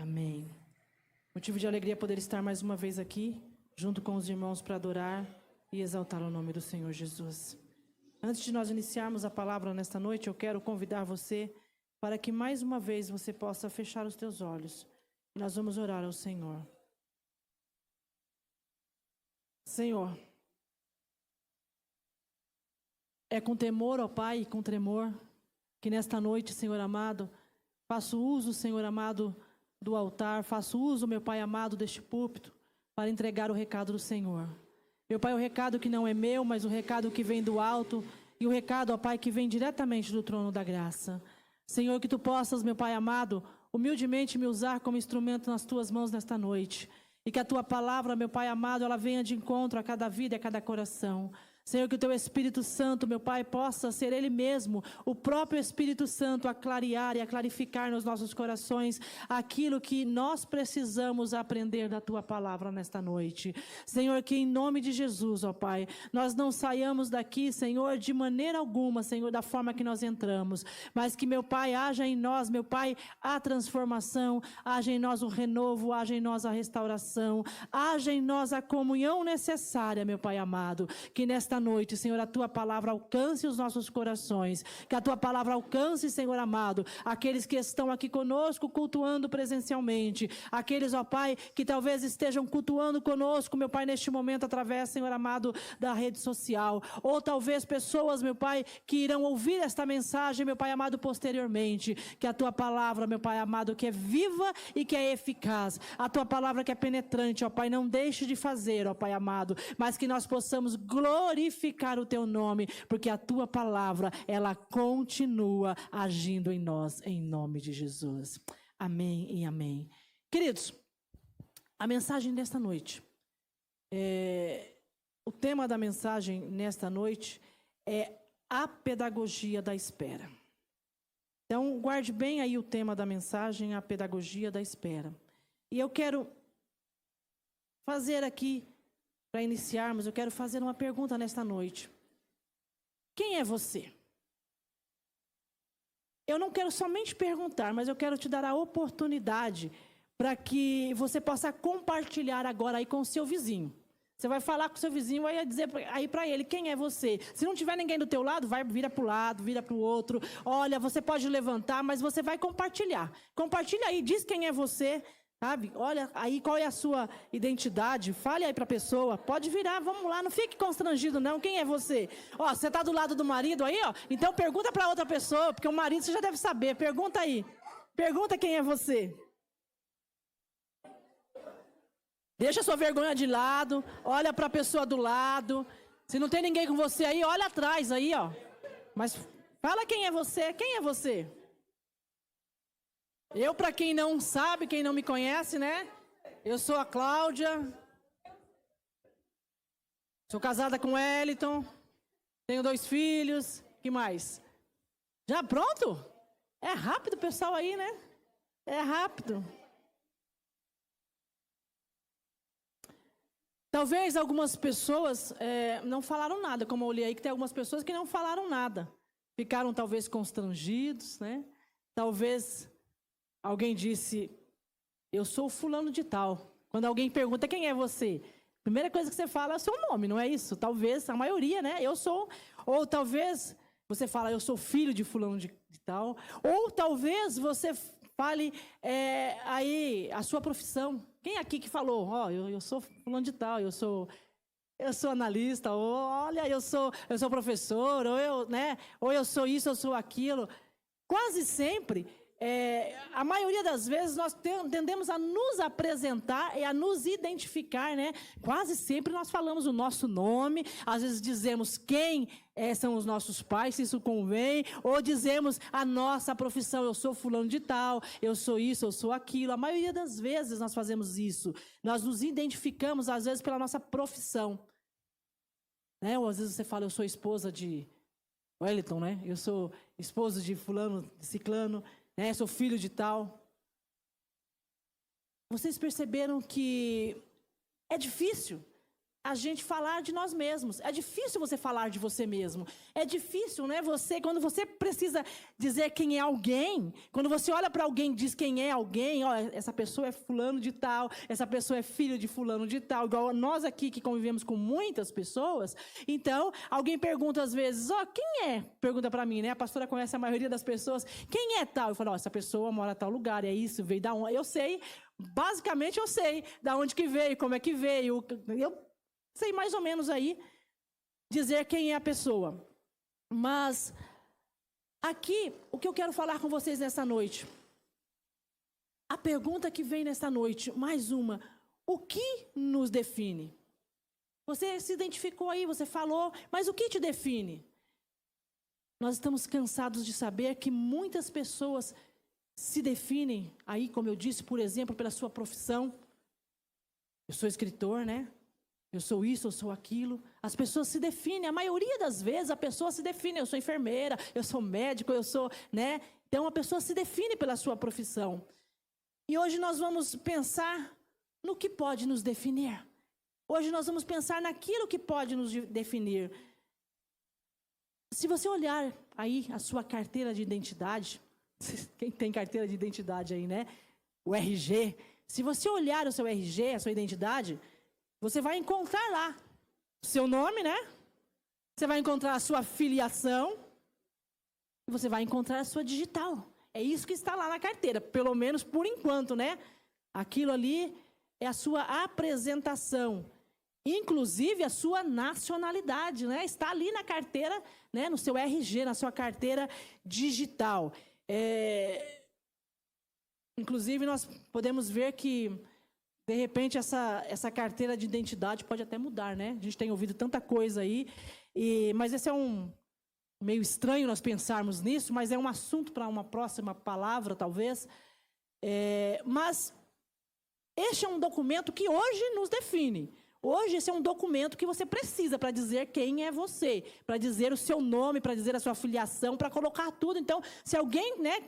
Amém. Motivo de alegria poder estar mais uma vez aqui, junto com os irmãos para adorar e exaltar o nome do Senhor Jesus. Antes de nós iniciarmos a palavra nesta noite, eu quero convidar você para que mais uma vez você possa fechar os teus olhos. E nós vamos orar ao Senhor. Senhor, é com temor, ó Pai, e com tremor, que nesta noite, Senhor amado, faço uso, Senhor amado, do altar, faço uso, meu Pai amado, deste púlpito, para entregar o recado do Senhor. Meu Pai, o recado que não é meu, mas o recado que vem do alto, e o recado, ó Pai, que vem diretamente do trono da graça. Senhor, que Tu possas, meu Pai amado, humildemente me usar como instrumento nas Tuas mãos nesta noite. E que a Tua palavra, meu Pai amado, ela venha de encontro a cada vida e a cada coração. Senhor, que o Teu Espírito Santo, meu Pai, possa ser Ele mesmo, o próprio Espírito Santo, a clarear e a clarificar nos nossos corações aquilo que nós precisamos aprender da Tua palavra nesta noite. Senhor, que em nome de Jesus, ó Pai, nós não saiamos daqui, Senhor, de maneira alguma, Senhor, da forma que nós entramos, mas que, meu Pai, haja em nós, meu Pai, a transformação, haja em nós o renovo, haja em nós a restauração, haja em nós a comunhão necessária, meu Pai amado, que nesta noite, Senhor, a Tua palavra alcance os nossos corações, que a Tua palavra alcance, Senhor amado, aqueles que estão aqui conosco cultuando presencialmente, aqueles, ó Pai, que talvez estejam cultuando conosco, meu Pai, neste momento através, Senhor amado, da rede social, ou talvez pessoas, meu Pai, que irão ouvir esta mensagem, meu Pai amado, posteriormente, que a Tua palavra, meu Pai amado, que é viva e que é eficaz, a Tua palavra que é penetrante, ó Pai, não deixe de fazer, ó Pai amado, mas que nós possamos glorificar o Teu nome, porque a Tua palavra, ela continua agindo em nós, em nome de Jesus. Amém e amém. Queridos, a mensagem desta noite, o tema da mensagem nesta noite é a pedagogia da espera. Então, guarde bem aí o tema da mensagem, a pedagogia da espera. E eu quero fazer aqui, para iniciarmos, eu quero fazer uma pergunta nesta noite. Quem é você? Eu não quero somente perguntar, mas eu quero te dar a oportunidade para que você possa compartilhar agora aí com o seu vizinho. Você vai falar com o seu vizinho, vai dizer aí para ele, quem é você? Se não tiver ninguém do teu lado, vira para o lado, vira para o outro. Olha, você pode levantar, mas você vai compartilhar. Compartilha aí, diz quem é você. Sabe? Olha aí qual é a sua identidade, fale aí para a pessoa, pode virar, vamos lá, não fique constrangido não, quem é você? Ó, você está do lado do marido aí, ó, então pergunta para outra pessoa, porque o marido você já deve saber, pergunta aí, pergunta quem é você. Deixa a sua vergonha de lado, olha para a pessoa do lado, se não tem ninguém com você aí, olha atrás aí, ó, mas fala quem é você, quem é você? Eu, para quem não sabe, quem não me conhece, né? Eu sou a Cláudia. Sou casada com o Wellington. Tenho 2 filhos. Que mais? Já pronto? É rápido o pessoal aí, né? É rápido. Talvez algumas pessoas não falaram nada, como eu olhei aí, que tem algumas pessoas que não falaram nada. Ficaram talvez constrangidos, né? Talvez alguém disse, eu sou fulano de tal. Quando alguém pergunta, quem é você? A primeira coisa que você fala é o seu nome, não é isso? Talvez, a maioria, né? Eu sou. Ou talvez você fala, eu sou filho de fulano de tal. Ou talvez você fale aí a sua profissão. Quem aqui que falou, ó, eu sou fulano de tal, eu sou analista, ou olha, eu sou professor, ou eu sou isso, eu sou aquilo. Quase sempre... a maioria das vezes nós tendemos a nos apresentar e a nos identificar, né? Quase sempre nós falamos o nosso nome, às vezes dizemos quem são os nossos pais, se isso convém, ou dizemos a nossa profissão, eu sou fulano de tal, eu sou isso, eu sou aquilo. A maioria das vezes nós fazemos isso. Nós nos identificamos, às vezes, pela nossa profissão. Né? Ou às vezes você fala, eu sou esposa de Wellington, né? Eu sou esposa de fulano, de ciclano, sou filho de tal. Vocês perceberam que é difícil a gente falar de nós mesmos. É difícil você falar de você mesmo. É difícil, né? Quando você precisa dizer quem é alguém, quando você olha para alguém e diz quem é alguém, ó, essa pessoa é fulano de tal, essa pessoa é filho de fulano de tal, igual nós aqui que convivemos com muitas pessoas. Então, alguém pergunta às vezes, ó, quem é? Pergunta para mim, né? A pastora conhece a maioria das pessoas. Quem é tal? Eu falo, ó, essa pessoa mora em tal lugar, é isso, veio da onde? Eu sei, basicamente eu sei da onde que veio, como é que veio. Eu sei mais ou menos aí dizer quem é a pessoa. Mas aqui, o que eu quero falar com vocês nessa noite, a pergunta que vem nesta noite, mais uma, o que nos define? Você se identificou aí, você falou, mas o que te define? Nós estamos cansados de saber que muitas pessoas se definem aí, como eu disse, por exemplo, pela sua profissão. Eu sou escritor, né? Eu sou isso, eu sou aquilo. As pessoas se definem. A maioria das vezes a pessoa se define. Eu sou enfermeira, eu sou médico, eu sou, né? Então a pessoa se define pela sua profissão. E hoje nós vamos pensar no que pode nos definir. Hoje nós vamos pensar naquilo que pode nos definir. Se você olhar aí a sua carteira de identidade, quem tem carteira de identidade aí, né? O RG. Se você olhar o seu RG, a sua identidade, você vai encontrar lá o seu nome, né? Você vai encontrar a sua filiação. E você vai encontrar a sua digital. É isso que está lá na carteira, pelo menos por enquanto, né? Aquilo ali é a sua apresentação. Inclusive a sua nacionalidade, né? Está ali na carteira, né? No seu RG, na sua carteira digital. Inclusive nós podemos ver que de repente, essa carteira de identidade pode até mudar, né? A gente tem ouvido tanta coisa aí, mas esse é meio estranho nós pensarmos nisso, mas é um assunto para uma próxima palavra, talvez. Mas este é um documento que hoje nos define. Hoje, esse é um documento que você precisa para dizer quem é você, para dizer o seu nome, para dizer a sua filiação, para colocar tudo. Então, se alguém, né?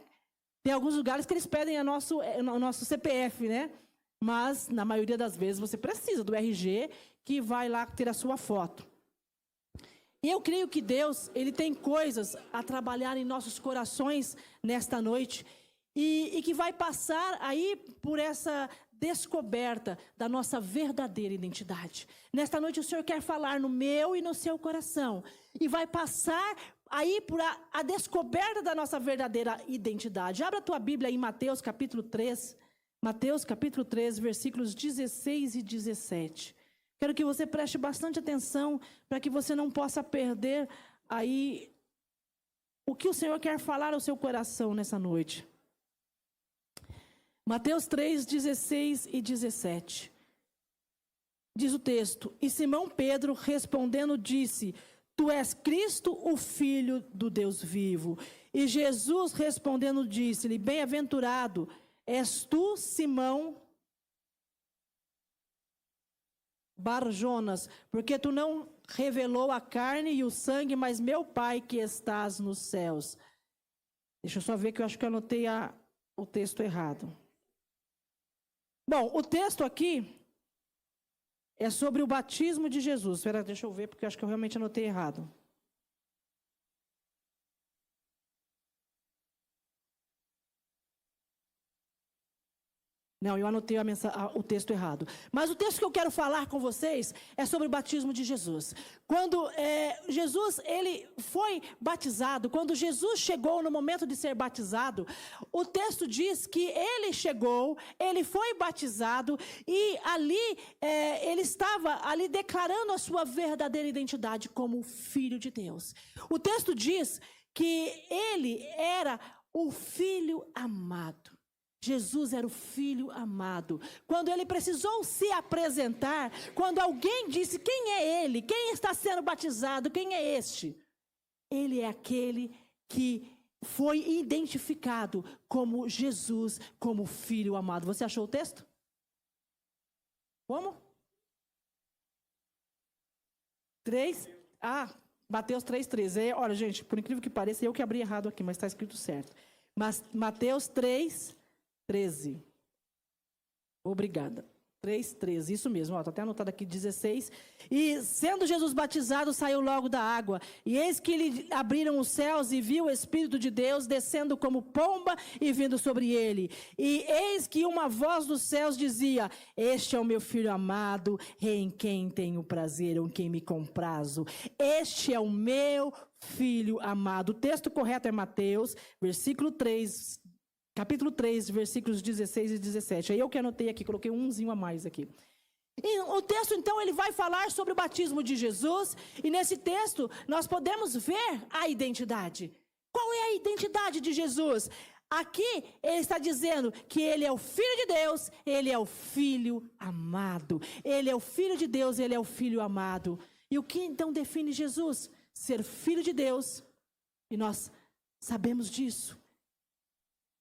Tem alguns lugares que eles pedem o nosso CPF, né? Mas, na maioria das vezes, você precisa do RG, que vai lá ter a sua foto. E eu creio que Deus, Ele tem coisas a trabalhar em nossos corações nesta noite, e que vai passar aí por essa descoberta da nossa verdadeira identidade. Nesta noite, o Senhor quer falar no meu e no seu coração, e vai passar aí por a descoberta da nossa verdadeira identidade. Abra a tua Bíblia em Mateus capítulo 3, Mateus capítulo 3, versículos 16 e 17. Quero que você preste bastante atenção para que você não possa perder aí o que o Senhor quer falar ao seu coração nessa noite. Mateus 3, 16 e 17. Diz o texto: E Simão Pedro respondendo disse: Tu és Cristo, o Filho do Deus vivo. E Jesus respondendo disse-lhe: Bem-aventurado és tu, Simão Barjonas, porque tu não revelou a carne e o sangue, mas meu Pai que estás nos céus. Deixa eu só ver que eu acho que eu anotei o texto errado. Bom, o texto aqui é sobre o batismo de Jesus. Espera, deixa eu ver, porque eu acho que eu realmente anotei errado. Não, eu anotei o texto errado. Mas o texto que eu quero falar com vocês é sobre o batismo de Jesus. Quando Jesus ele foi batizado, quando Jesus chegou no momento de ser batizado, o texto diz que ele chegou, ele foi batizado e ali ele estava ali declarando a sua verdadeira identidade como Filho de Deus. O texto diz que ele era o Filho amado. Jesus era o Filho amado. Quando ele precisou se apresentar, quando alguém disse quem é ele, quem está sendo batizado, quem é este? Ele é aquele que foi identificado como Jesus, como Filho amado. Você achou o texto? Como? 3? Mateus 3:13. Olha, gente, por incrível que pareça, eu que abri errado aqui, mas está escrito certo. Mas Mateus 3:13. Obrigada. 3:13, isso mesmo, está até anotado aqui, 16. E sendo Jesus batizado, saiu logo da água. E eis que lhe abriram os céus e viu o Espírito de Deus descendo como pomba e vindo sobre ele. E eis que uma voz dos céus dizia: este é o meu filho amado, em quem tenho prazer, em quem me comprazo. Este é o meu filho amado. O texto correto é Mateus, capítulo 3, versículos 16 e 17. Aí eu que anotei aqui, coloquei umzinho a mais aqui. E o texto, então, ele vai falar sobre o batismo de Jesus. E nesse texto, nós podemos ver a identidade. Qual é a identidade de Jesus? Aqui, ele está dizendo que ele é o Filho de Deus, ele é o Filho amado. Ele é o Filho de Deus, ele é o Filho amado. E o que, então, define Jesus? Ser Filho de Deus. E nós sabemos disso.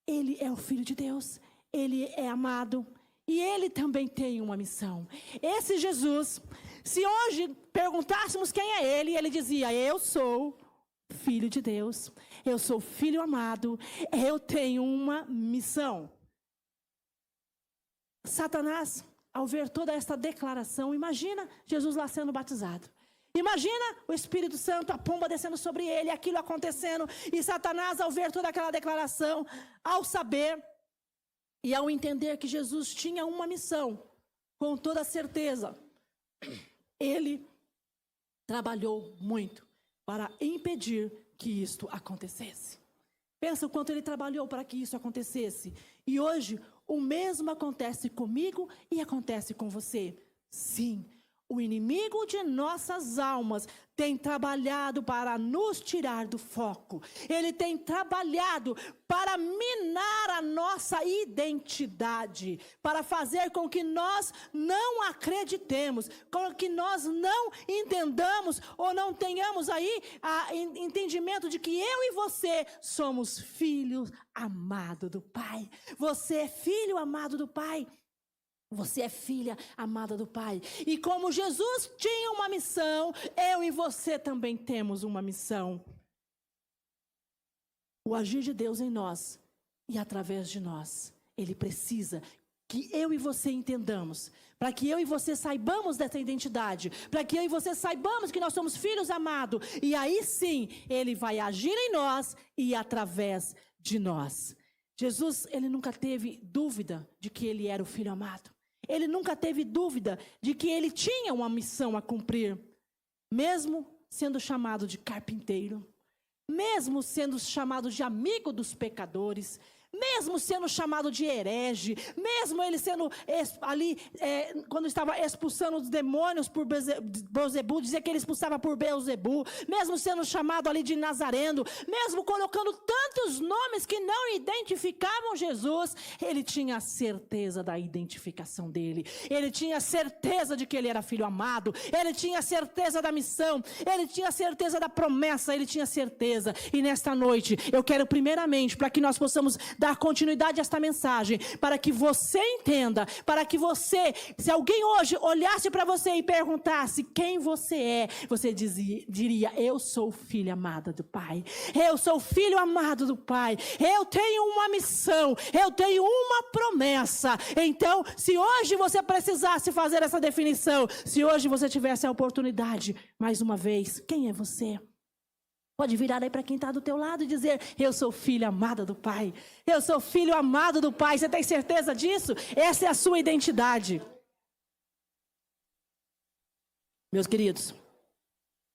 Ele é o Filho de Deus, ele é amado e ele também tem uma missão. Esse Jesus, se hoje perguntássemos quem é ele dizia: eu sou Filho de Deus, eu sou Filho amado, eu tenho uma missão. Satanás, ao ver toda esta declaração, imagina Jesus lá sendo batizado. Imagina o Espírito Santo, a pomba descendo sobre ele, aquilo acontecendo. E Satanás, ao ver toda aquela declaração, ao saber e ao entender que Jesus tinha uma missão, com toda certeza, ele trabalhou muito para impedir que isto acontecesse. Pensa o quanto ele trabalhou para que isso acontecesse. E hoje, o mesmo acontece comigo e acontece com você. Sim. O inimigo de nossas almas tem trabalhado para nos tirar do foco. Ele tem trabalhado para minar a nossa identidade, para fazer com que nós não acreditemos, com que nós não entendamos ou não tenhamos aí entendimento de que eu e você somos filhos amados do Pai. Você é filho amado do Pai. Você é filha amada do Pai. E como Jesus tinha uma missão, eu e você também temos uma missão. O agir de Deus em nós e através de nós. Ele precisa que eu e você entendamos. Para que eu e você saibamos dessa identidade. Para que eu e você saibamos que nós somos filhos amados. E aí sim, Ele vai agir em nós e através de nós. Jesus, Ele nunca teve dúvida de que Ele era o Filho amado. Ele nunca teve dúvida de que ele tinha uma missão a cumprir, mesmo sendo chamado de carpinteiro, mesmo sendo chamado de amigo dos pecadores, mesmo sendo chamado de herege, mesmo ele sendo ali, quando estava expulsando os demônios por Beelzebu, dizia que ele expulsava por Beelzebu, mesmo sendo chamado ali de Nazareno, mesmo colocando tantos nomes que não identificavam Jesus, ele tinha certeza da identificação dele, ele tinha certeza de que ele era filho amado, ele tinha certeza da missão, ele tinha certeza da promessa, ele tinha certeza. E nesta noite, eu quero primeiramente, para que nós possamos dar continuidade a esta mensagem, para que você entenda, para que você, se alguém hoje olhasse para você e perguntasse quem você é, você diria: eu sou filha amada do Pai, eu sou filho amado do Pai, eu tenho uma missão, eu tenho uma promessa. Então, se hoje você precisasse fazer essa definição, se hoje você tivesse a oportunidade, mais uma vez, quem é você? Pode virar aí para quem está do teu lado e dizer: eu sou filha amada do Pai. Eu sou filho amado do Pai. Você tem certeza disso? Essa é a sua identidade. Meus queridos,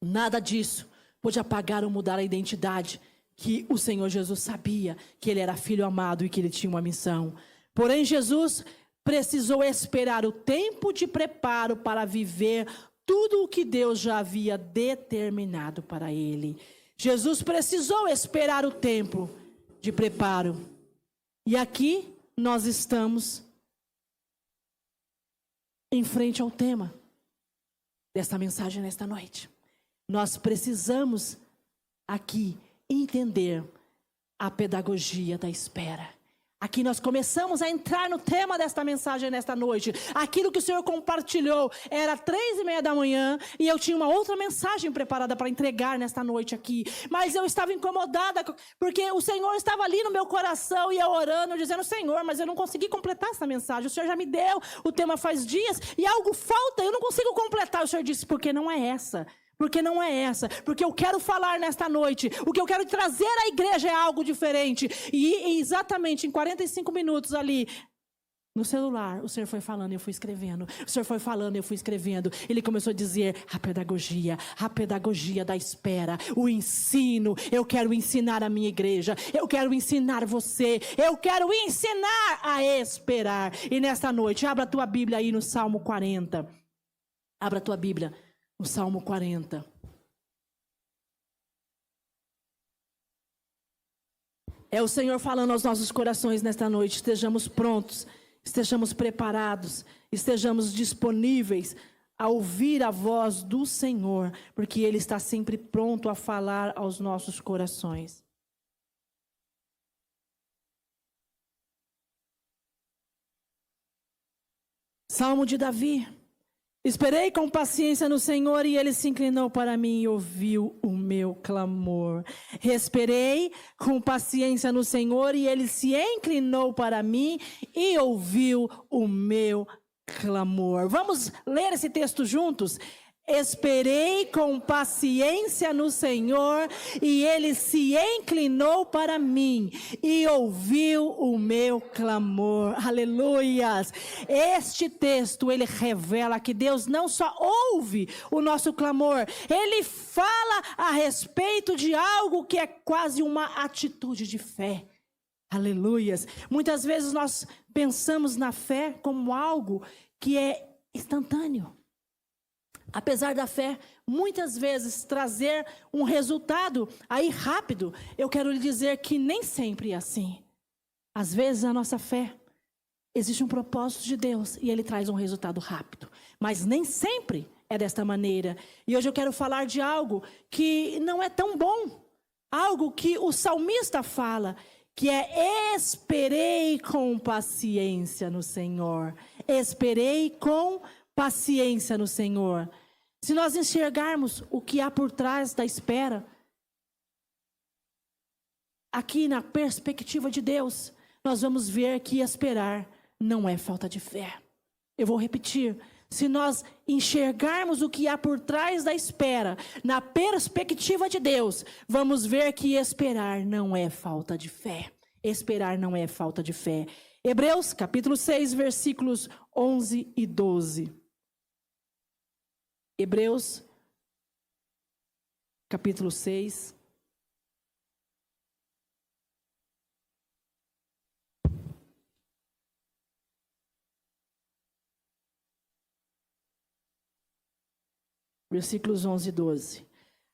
nada disso pode apagar ou mudar a identidade que o Senhor Jesus sabia, que Ele era filho amado e que Ele tinha uma missão. Porém, Jesus precisou esperar o tempo de preparo para viver tudo o que Deus já havia determinado para Ele. Jesus precisou esperar o tempo de preparo. E aqui nós estamos em frente ao tema desta mensagem nesta noite. Nós precisamos aqui entender a pedagogia da espera. Aqui nós começamos a entrar no tema desta mensagem nesta noite. Aquilo que o Senhor compartilhou era 3:30 da manhã e eu tinha uma outra mensagem preparada para entregar nesta noite aqui. Mas eu estava incomodada porque o Senhor estava ali no meu coração e eu orando, dizendo: Senhor, mas eu não consegui completar essa mensagem. O Senhor já me deu o tema faz dias e algo falta, eu não consigo completar. O Senhor disse: porque não é essa. Porque não é essa, porque eu quero falar nesta noite, o que eu quero trazer à igreja é algo diferente. E exatamente em 45 minutos ali, no celular, o Senhor foi falando e eu fui escrevendo. O Senhor foi falando e eu fui escrevendo. Ele começou a dizer: a pedagogia da espera, o ensino. Eu quero ensinar a minha igreja, eu quero ensinar você, eu quero ensinar a esperar. E nesta noite, abra a tua Bíblia aí no Salmo 40. Abra a tua Bíblia. O Salmo 40. É o Senhor falando aos nossos corações nesta noite. Estejamos prontos, estejamos preparados, estejamos disponíveis a ouvir a voz do Senhor, porque Ele está sempre pronto a falar aos nossos corações. Salmo de Davi. Esperei com paciência no Senhor e Ele se inclinou para mim e ouviu o meu clamor. Esperei com paciência no Senhor e Ele se inclinou para mim e ouviu o meu clamor. Vamos ler esse texto juntos? Esperei com paciência no Senhor e Ele se inclinou para mim e ouviu o meu clamor. Aleluias! Este texto, ele revela que Deus não só ouve o nosso clamor, Ele fala a respeito de algo que é quase uma atitude de fé. Aleluias! Muitas vezes nós pensamos na fé como algo que é instantâneo. Apesar da fé, muitas vezes, trazer um resultado aí rápido, eu quero lhe dizer que nem sempre é assim. Às vezes, a nossa fé, existe um propósito de Deus e Ele traz um resultado rápido. Mas nem sempre é desta maneira. E hoje eu quero falar de algo que não é tão bom. Algo que o salmista fala, que é: esperei com paciência no Senhor. Esperei com paciência no Senhor. Se nós enxergarmos o que há por trás da espera, aqui na perspectiva de Deus, nós vamos ver que esperar não é falta de fé. Eu vou repetir. Se nós enxergarmos o que há por trás da espera, na perspectiva de Deus, vamos ver que esperar não é falta de fé. Esperar não é falta de fé. Hebreus, capítulo 6, versículos 11 e 12. Hebreus, capítulo 6. Versículos 11 e 12.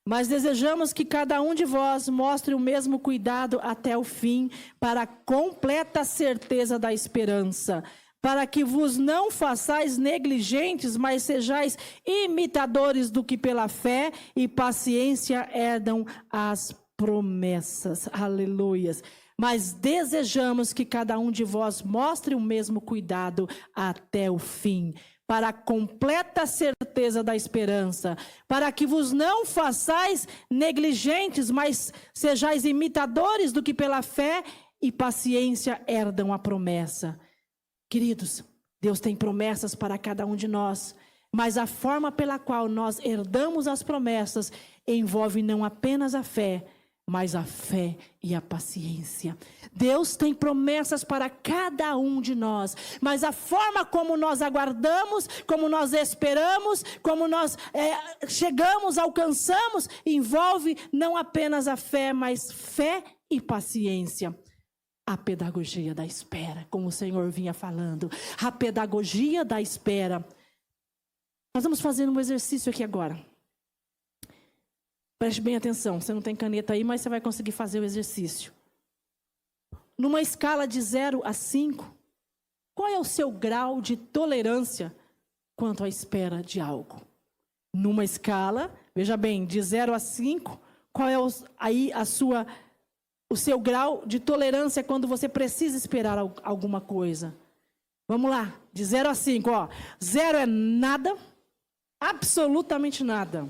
Mas desejamos que cada um de vós mostre o mesmo cuidado até o fim, para a completa certeza da esperança, para que vos não façais negligentes, mas sejais imitadores do que pela fé e paciência herdam as promessas. Aleluias. Mas desejamos que cada um de vós mostre o mesmo cuidado até o fim, para a completa certeza da esperança, para que vos não façais negligentes, mas sejais imitadores do que pela fé e paciência herdam a promessa. Queridos, Deus tem promessas para cada um de nós, mas a forma pela qual nós herdamos as promessas envolve não apenas a fé, mas a fé e a paciência. Deus tem promessas para cada um de nós, mas a forma como nós aguardamos, como nós esperamos, como nós chegamos, alcançamos, envolve não apenas a fé, mas fé e paciência. A pedagogia da espera, como o Senhor vinha falando. A pedagogia da espera. Nós vamos fazer um exercício aqui agora. Preste bem atenção. Você não tem caneta aí, mas você vai conseguir fazer o exercício. Numa escala de 0 a 5, qual é o seu grau de tolerância quanto à espera de algo? Numa escala, veja bem, de 0 a 5, qual é aí o seu grau de tolerância quando você precisa esperar alguma coisa? Vamos lá, de 0 a 5, ó. 0 é nada, absolutamente nada.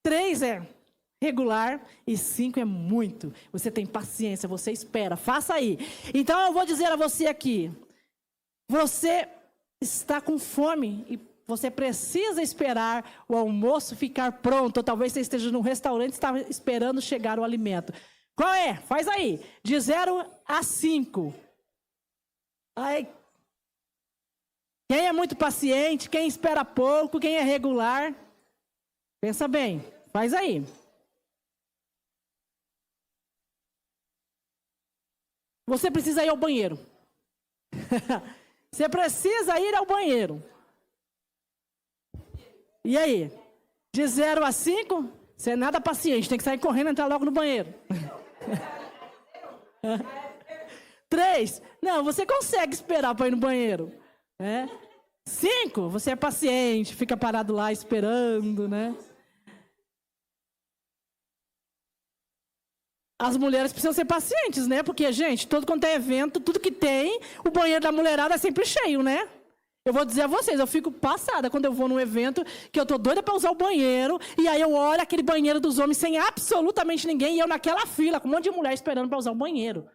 3 é regular e 5 é muito. Você tem paciência, você espera, faça aí. Então eu vou dizer a você aqui, você está com fome e você precisa esperar o almoço ficar pronto, ou talvez você esteja num restaurante e está esperando chegar o alimento. Qual é? Faz aí, de 0 a 5. Ai, quem é muito paciente, quem espera pouco, quem é regular? Pensa bem, faz aí. Você precisa ir ao banheiro. Você precisa ir ao banheiro. E aí? De 0 a 5, você é nada paciente, tem que sair correndo e entrar logo no banheiro. 3, não, você consegue esperar para ir no banheiro. 5, você é paciente, fica parado lá esperando, né? As mulheres precisam ser pacientes, né? Porque, gente, todo quanto é evento, tudo que tem, o banheiro da mulherada é sempre cheio, né? Eu vou dizer a vocês, eu fico passada quando eu vou num evento que eu tô doida para usar o banheiro, e aí eu olho aquele banheiro dos homens sem absolutamente ninguém, e eu naquela fila, com um monte de mulher esperando para usar o banheiro.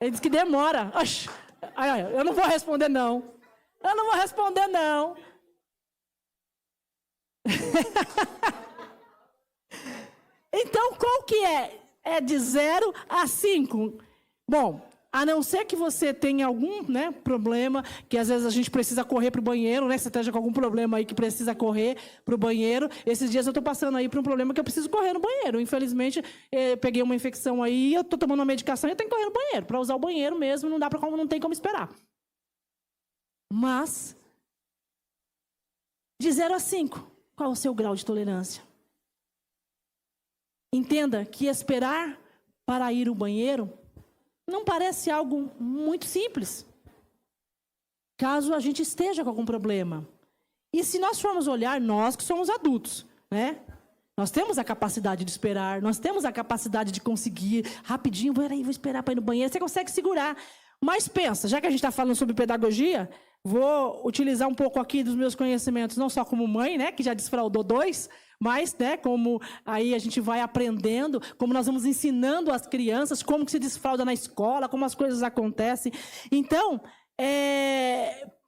Ele diz que demora. Oxi, eu não vou responder, não. Eu não vou responder, não. Então, qual que é? É de 0 a 5. Bom, a não ser que você tenha algum, né, problema, que às vezes a gente precisa correr para o banheiro, né? Você esteja com algum problema aí que precisa correr para o banheiro. Esses dias eu estou passando aí por um problema que eu preciso correr no banheiro. Infelizmente, peguei uma infecção aí, eu estou tomando uma medicação e eu tenho que correr no banheiro. Para usar o banheiro mesmo, não tem como esperar. Mas, de 0 a 5, qual o seu grau de tolerância? Entenda que esperar para ir ao banheiro não parece algo muito simples, caso a gente esteja com algum problema. E se nós formos olhar, nós que somos adultos, né? Nós temos a capacidade de esperar, nós temos a capacidade de conseguir rapidinho, vou esperar para ir no banheiro, você consegue segurar. Mas pensa, já que a gente está falando sobre pedagogia, vou utilizar um pouco aqui dos meus conhecimentos, não só como mãe, né, que já desfraudou 2, mas, né, como aí a gente vai aprendendo, como nós vamos ensinando as crianças, como que se desfrauda na escola, como as coisas acontecem. Então,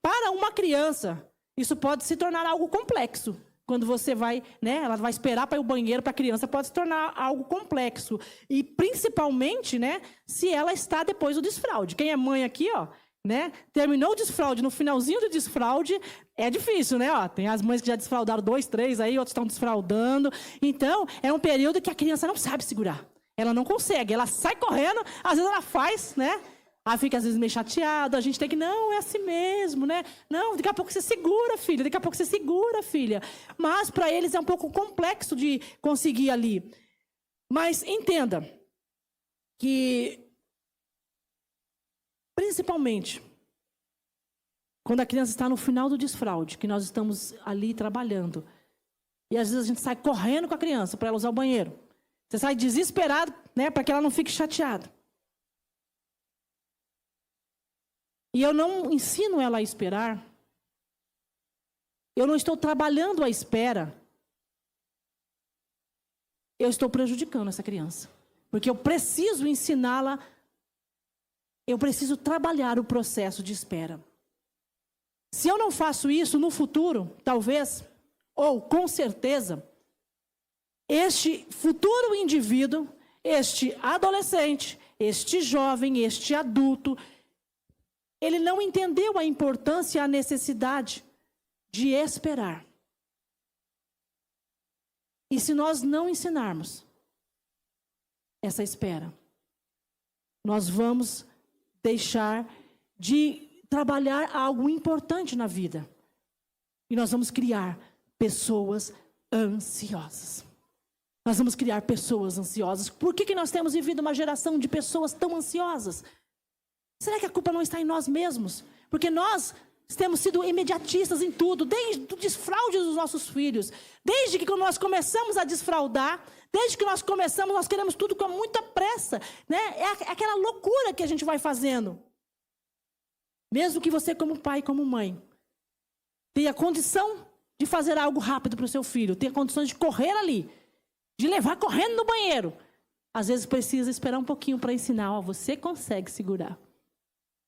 para uma criança, isso pode se tornar algo complexo. Quando você vai, né, ela vai esperar para ir ao banheiro, para a criança, pode se tornar algo complexo. E, principalmente, né, se ela está depois do desfraude. Quem é mãe aqui, ó, né, terminou o desfraude, no finalzinho do desfraude, é difícil, né? Ó, tem as mães que já desfraudaram 2, 3, aí outros estão desfraudando. Então, é um período que a criança não sabe segurar. Ela não consegue, ela sai correndo, às vezes ela faz, né? Aí fica às vezes meio chateado, a gente tem que, não, é assim mesmo, né? Não, daqui a pouco você segura, filha, daqui a pouco você segura, filha. Mas para eles é um pouco complexo de conseguir ali. Mas entenda que, principalmente, quando a criança está no final do desfraude, que nós estamos ali trabalhando, e às vezes a gente sai correndo com a criança para ela usar o banheiro. Você sai desesperado, né, para que ela não fique chateada. E eu não ensino ela a esperar. Eu não estou trabalhando a espera. Eu estou prejudicando essa criança. Porque eu preciso ensiná-la, eu preciso trabalhar o processo de espera. Se eu não faço isso no futuro, talvez, ou com certeza, este futuro indivíduo, este adolescente, este jovem, este adulto, ele não entendeu a importância e a necessidade de esperar. E se nós não ensinarmos essa espera, nós vamos deixar de trabalhar algo importante na vida. E nós vamos criar pessoas ansiosas. Nós vamos criar pessoas ansiosas. Por que nós temos vivido uma geração de pessoas tão ansiosas? Será que a culpa não está em nós mesmos? Porque nós temos sido imediatistas em tudo, desde o desfraude dos nossos filhos. Desde que quando nós começamos a desfraudar, desde que nós começamos, nós queremos tudo com muita pressa, né? É aquela loucura que a gente vai fazendo. Mesmo que você, como pai, como mãe, tenha condição de fazer algo rápido para o seu filho, tenha condições de correr ali, de levar correndo no banheiro, às vezes precisa esperar um pouquinho para ensinar. Ó, você consegue segurar.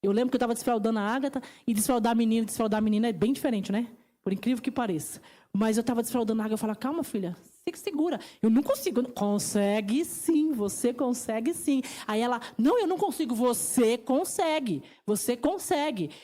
Eu lembro que eu estava desfraldando a Ágata, e desfraldar a menina é bem diferente, né? Por incrível que pareça. Mas eu estava desfraldando a Ágata, eu falava, calma, filha, você que segura. Eu não consigo. Consegue sim, você consegue sim. Aí ela, não, eu não consigo. Você consegue.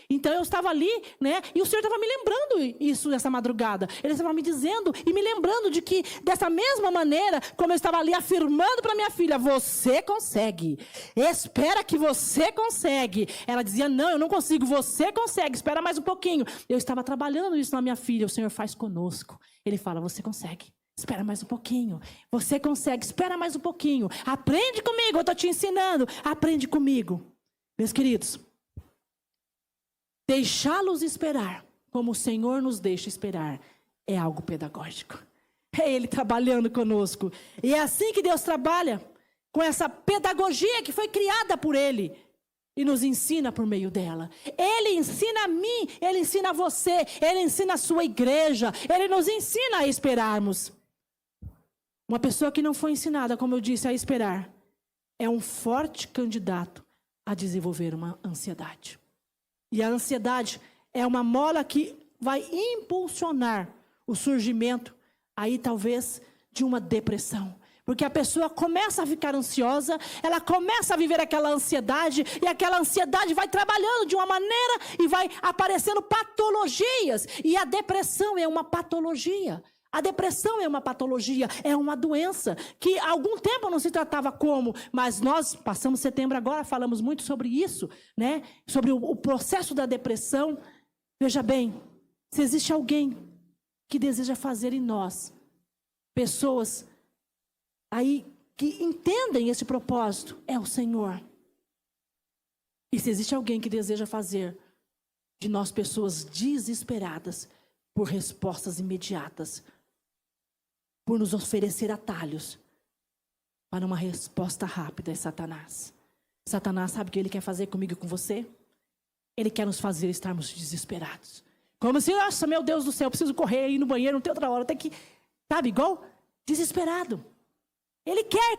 Então eu estava ali, né? E o Senhor estava me lembrando isso nessa madrugada. Ele estava me dizendo e me lembrando de que, dessa mesma maneira, como eu estava ali afirmando para minha filha, você consegue. Espera que você consegue. Ela dizia, não, eu não consigo. Você consegue. Espera mais um pouquinho. Eu estava trabalhando isso na minha filha. O Senhor faz conosco. Ele fala, você consegue. Espera mais um pouquinho. Você consegue. Espera mais um pouquinho. Aprende comigo. Eu estou te ensinando. Aprende comigo. Meus queridos, deixá-los esperar, como o Senhor nos deixa esperar, é algo pedagógico. É Ele trabalhando conosco. E é assim que Deus trabalha, com essa pedagogia que foi criada por Ele. E nos ensina por meio dela. Ele ensina a mim, Ele ensina a você, Ele ensina a sua igreja. Ele nos ensina a esperarmos. Uma pessoa que não foi ensinada, como eu disse, a esperar, é um forte candidato a desenvolver uma ansiedade. E a ansiedade é uma mola que vai impulsionar o surgimento, aí talvez, de uma depressão. Porque a pessoa começa a ficar ansiosa, ela começa a viver aquela ansiedade, e aquela ansiedade vai trabalhando de uma maneira e vai aparecendo patologias. E a depressão é uma patologia. A depressão é uma patologia, é uma doença que há algum tempo não se tratava como, mas nós passamos setembro agora, falamos muito sobre isso, né? Sobre o processo da depressão. Veja bem, se existe alguém que deseja fazer em nós, pessoas aí que entendem esse propósito, é o Senhor. E se existe alguém que deseja fazer de nós pessoas desesperadas por respostas imediatas, por nos oferecer atalhos para uma resposta rápida, é Satanás. Satanás sabe o que ele quer fazer comigo e com você? Ele quer nos fazer estarmos desesperados. Como se, nossa, meu Deus do céu, eu preciso correr, ir no banheiro, não tem outra hora, eu tenho que, sabe, igual desesperado. Ele quer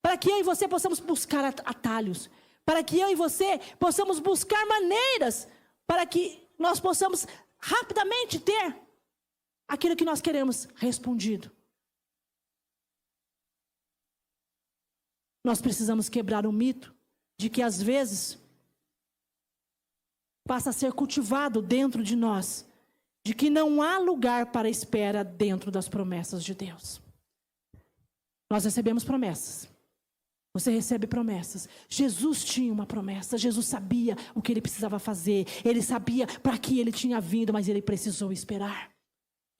para que eu e você possamos buscar atalhos, para que eu e você possamos buscar maneiras, para que nós possamos rapidamente ter aquilo que nós queremos respondido. Nós precisamos quebrar o mito de que às vezes passa a ser cultivado dentro de nós, de que não há lugar para espera dentro das promessas de Deus. Nós recebemos promessas. Você recebe promessas. Jesus tinha uma promessa. Jesus sabia o que ele precisava fazer. Ele sabia para que ele tinha vindo, mas ele precisou esperar.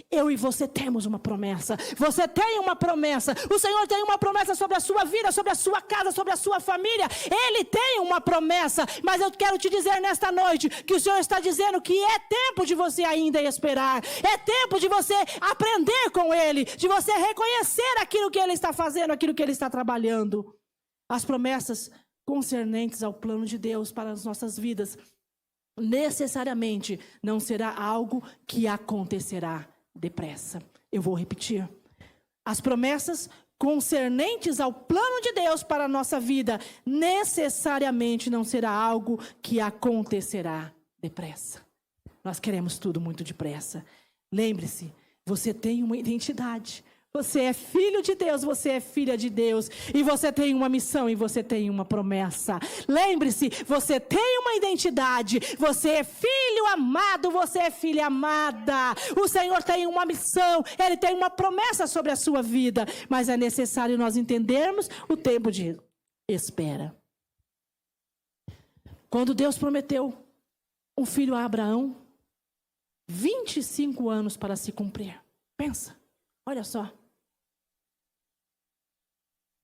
Eu e você temos uma promessa. Você tem uma promessa. O Senhor tem uma promessa sobre a sua vida, sobre a sua casa, sobre a sua família. Ele tem uma promessa. Mas eu quero te dizer nesta noite que o Senhor está dizendo que é tempo de você ainda esperar. É tempo de você aprender com Ele, de você reconhecer aquilo que Ele está fazendo, aquilo que Ele está trabalhando. As promessas concernentes ao plano de Deus para as nossas vidas necessariamente não será algo que acontecerá depressa. Eu vou repetir. As promessas concernentes ao plano de Deus para a nossa vida necessariamente não será algo que acontecerá depressa. Nós queremos tudo muito depressa. Lembre-se, você tem uma identidade. Você é filho de Deus, você é filha de Deus. E você tem uma missão e você tem uma promessa. Lembre-se, você tem uma identidade. Você é filho amado, você é filha amada. O Senhor tem uma missão, Ele tem uma promessa sobre a sua vida. Mas é necessário nós entendermos o tempo de espera. Quando Deus prometeu um filho a Abraão, 25 anos para se cumprir. Pensa, olha só.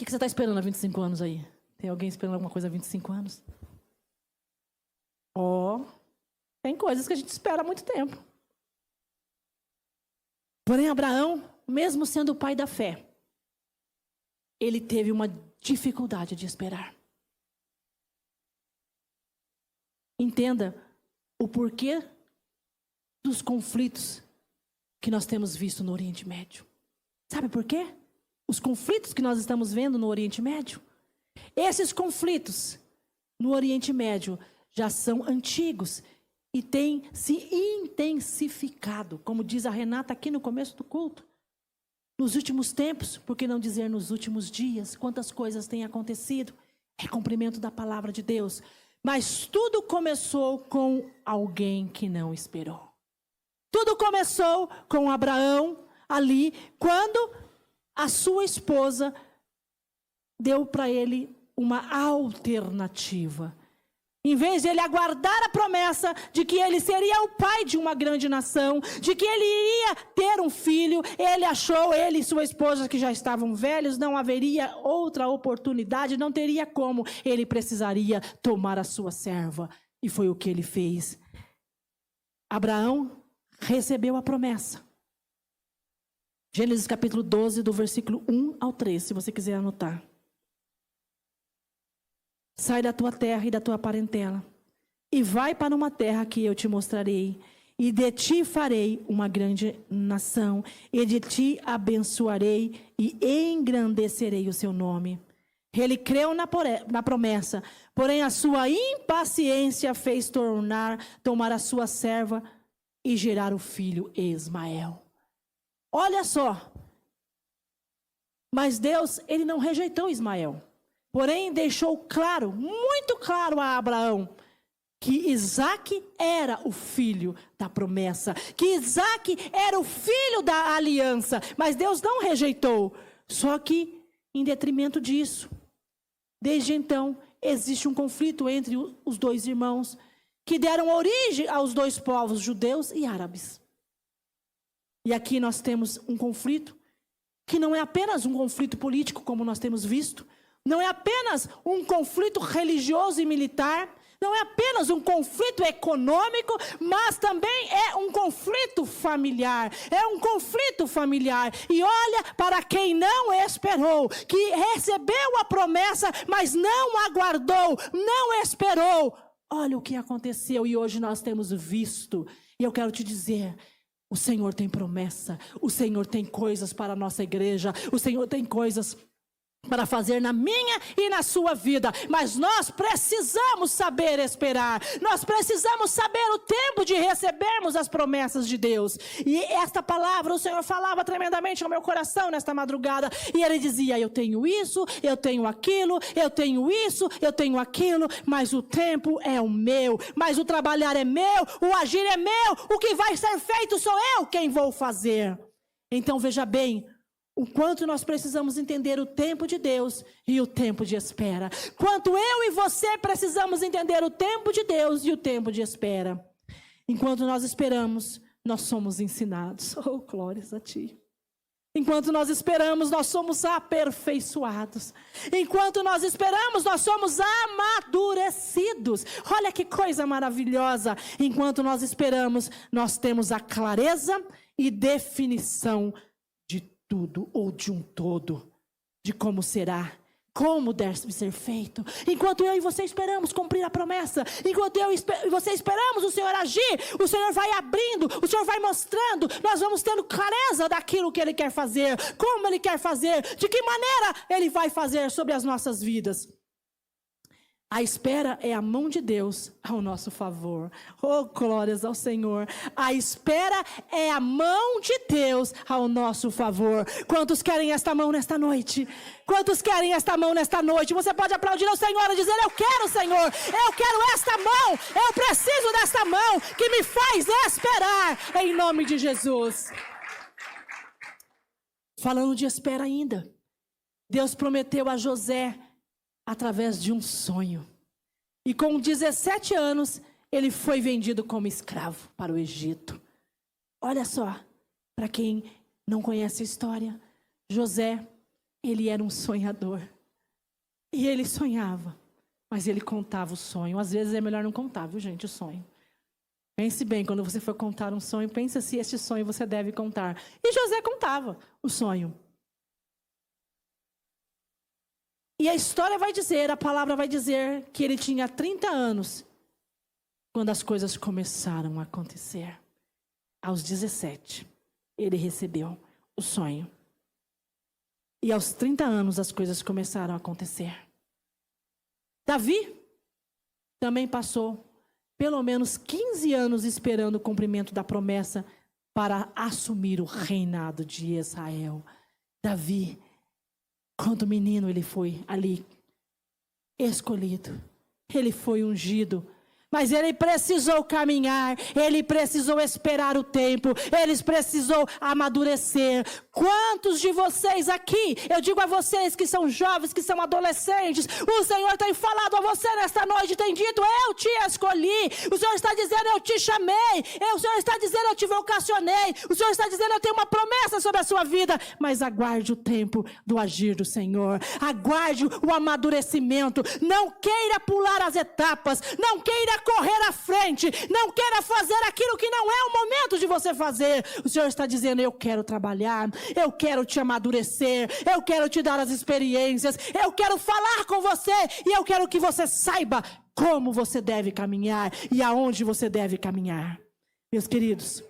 O que você está esperando há 25 anos aí? Tem alguém esperando alguma coisa há 25 anos? Tem coisas que a gente espera há muito tempo. Porém, Abraão, mesmo sendo o pai da fé, ele teve uma dificuldade de esperar. Entenda o porquê dos conflitos que nós temos visto no Oriente Médio. Sabe por quê? Os conflitos que nós estamos vendo no Oriente Médio. Esses conflitos no Oriente Médio já são antigos e têm se intensificado, como diz a Renata aqui no começo do culto. Nos últimos tempos, por que não dizer nos últimos dias, quantas coisas têm acontecido? É cumprimento da palavra de Deus. Mas tudo começou com alguém que não esperou. Tudo começou com Abraão ali, quando a sua esposa deu para ele uma alternativa. Em vez de ele aguardar a promessa de que ele seria o pai de uma grande nação, de que ele iria ter um filho, ele achou, ele e sua esposa que já estavam velhos, não haveria outra oportunidade, não teria como, ele precisaria tomar a sua serva. E foi o que ele fez. Abraão recebeu a promessa. Gênesis capítulo 12, do versículo 1 ao 3, se você quiser anotar. Sai da tua terra e da tua parentela, e vai para uma terra que eu te mostrarei, e de ti farei uma grande nação, e de ti abençoarei e engrandecerei o seu nome. Ele creu na promessa, porém a sua impaciência fez tomar a sua serva e gerar o filho Ismael. Olha só, mas Deus, ele não rejeitou Ismael. Porém, deixou claro, muito claro a Abraão, que Isaque era o filho da promessa, que Isaque era o filho da aliança, mas Deus não rejeitou. Só que, em detrimento disso, desde então, existe um conflito entre os dois irmãos, que deram origem aos dois povos, judeus e árabes. E aqui nós temos um conflito, que não é apenas um conflito político, como nós temos visto, não é apenas um conflito religioso e militar, não é apenas um conflito econômico, mas também é um conflito familiar. É um conflito familiar. E olha para quem não esperou, que recebeu a promessa, mas não aguardou, não esperou. Olha o que aconteceu e hoje nós temos visto. E eu quero te dizer, o Senhor tem promessa, o Senhor tem coisas para a nossa igreja, o Senhor tem coisas para fazer na minha e na sua vida, mas nós precisamos saber esperar, nós precisamos saber o tempo de recebermos as promessas de Deus. E esta palavra o Senhor falava tremendamente ao meu coração nesta madrugada, e Ele dizia, eu tenho isso, eu tenho aquilo, eu tenho isso, eu tenho aquilo, mas o tempo é o meu, mas o trabalhar é meu, o agir é meu, o que vai ser feito sou eu quem vou fazer. Então veja bem, o quanto nós precisamos entender o tempo de Deus e o tempo de espera. Quanto eu e você precisamos entender o tempo de Deus e o tempo de espera. Enquanto nós esperamos, nós somos ensinados. Oh, glórias a Ti. Enquanto nós esperamos, nós somos aperfeiçoados. Enquanto nós esperamos, nós somos amadurecidos. Olha que coisa maravilhosa. Enquanto nós esperamos, nós temos a clareza e definição tudo ou de um todo, de como será, como deve ser feito. Enquanto eu e você esperamos cumprir a promessa, enquanto eu e você esperamos o Senhor agir, o Senhor vai abrindo, o Senhor vai mostrando, nós vamos tendo clareza daquilo que Ele quer fazer, como Ele quer fazer, de que maneira Ele vai fazer sobre as nossas vidas. A espera é a mão de Deus ao nosso favor. Oh, glórias ao Senhor. A espera é a mão de Deus ao nosso favor. Quantos querem esta mão nesta noite? Quantos querem esta mão nesta noite? Você pode aplaudir ao Senhor e dizer, eu quero, Senhor. Eu quero esta mão. Eu preciso desta mão que me faz esperar. Em nome de Jesus. Falando de espera ainda. Deus prometeu a José através de um sonho. E com 17 anos, ele foi vendido como escravo para o Egito. Olha só, para quem não conhece a história, José, ele era um sonhador. E ele sonhava, mas ele contava o sonho. Às vezes é melhor não contar, viu gente, o sonho. Pense bem, quando você for contar um sonho, pense se este sonho você deve contar. E José contava o sonho. E a história vai dizer, a palavra vai dizer que ele tinha 30 anos quando as coisas começaram a acontecer. Aos 17, ele recebeu o sonho. E aos 30 anos as coisas começaram a acontecer. Davi também passou pelo menos 15 anos esperando o cumprimento da promessa para assumir o reinado de Israel. Davi, quando menino, ele foi ali escolhido. Ele foi ungido. Mas ele precisou caminhar, ele precisou esperar o tempo, ele precisou amadurecer. Quantos de vocês aqui, eu digo a vocês que são jovens, que são adolescentes, o Senhor tem falado a você nesta noite, tem dito, eu te escolhi. O Senhor está dizendo, eu te chamei. O Senhor está dizendo, eu te vocacionei. O Senhor está dizendo, eu tenho uma promessa sobre a sua vida. Mas aguarde o tempo do agir do Senhor. Aguarde o amadurecimento. Não queira pular as etapas. Não queira correr à frente, não queira fazer aquilo que não é o momento de você fazer. O Senhor está dizendo, eu quero trabalhar, eu quero te amadurecer, eu quero te dar as experiências, eu quero falar com você e eu quero que você saiba como você deve caminhar e aonde você deve caminhar. Meus queridos,